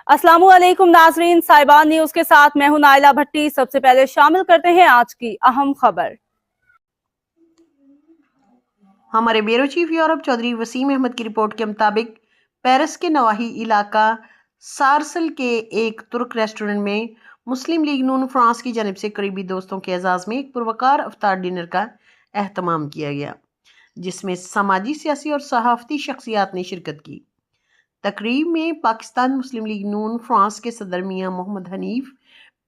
अस्सलामुअलैकुम नाजरीन, साहिबान न्यूज के साथ मैं हूं नाइला भट्टी। सबसे पहले शामिल करते हैं आज की अहम खबर। हमारे bureau chief Europe Chaudhry Waseem Ahmad की रिपोर्ट के मुताबिक पेरिस के नवाही इलाका सारसल के एक तुर्क रेस्टोरेंट में मुस्लिम लीग नून फ्रांस की जानिब से करीबी दोस्तों के एजाज में एक पुरवकार अफ्तार डिनर का एहतमाम किया गया, जिसमें समाजी, सियासी और सहाफती शख्सियात ने शिरकत की। तकरीब में पाकिस्तान मुस्लिम लीग नून फ्रांस के सदर मियां मोहम्मद हनीफ,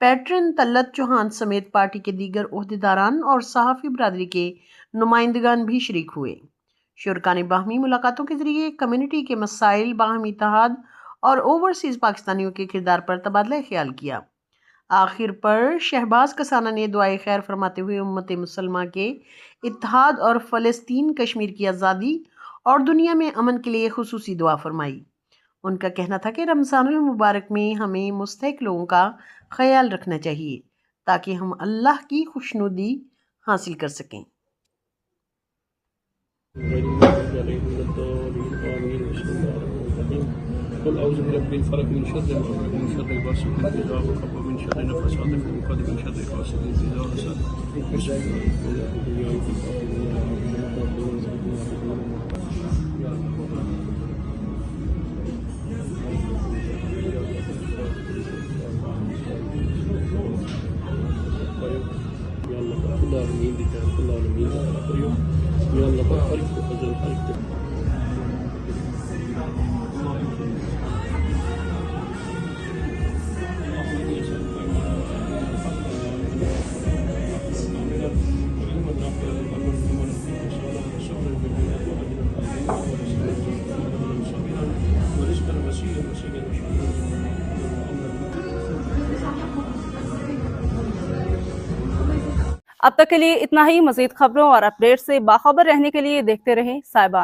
पैट्रन तल्लत चौहान समेत पार्टी के दीगर ओहदेदारान और सहाफ़ी बरादरी के नुमाइंदगान भी शरीक हुए। शुरका ने बाहमी मुलाकातों के जरिए कम्युनिटी के मसाइल, बाहमी इत्तेहाद और ओवरसीज़ पाकिस्तानियों के किरदार पर तबादला ख्याल किया। आखिर पर शहबाज कसाना ने दुआए खैर फरमाते हुए उम्मत मुसलमा के इत्तेहाद और फ़लस्तीन कश्मीर की आज़ादी और दुनिया में अमन के लिए खुसूसी दुआ फरमाई। उनका कहना था कि रमज़ानुल मुबारक में हमें मुस्तहिक लोगों का ख्याल रखना चाहिए ताकि हम अल्लाह की खुशनुदी हासिल कर सकें। अब तक के लिए इतना ही। मजीद खबरों और अपडेट से बाखबर रहने के लिए देखते रहें साहिबान।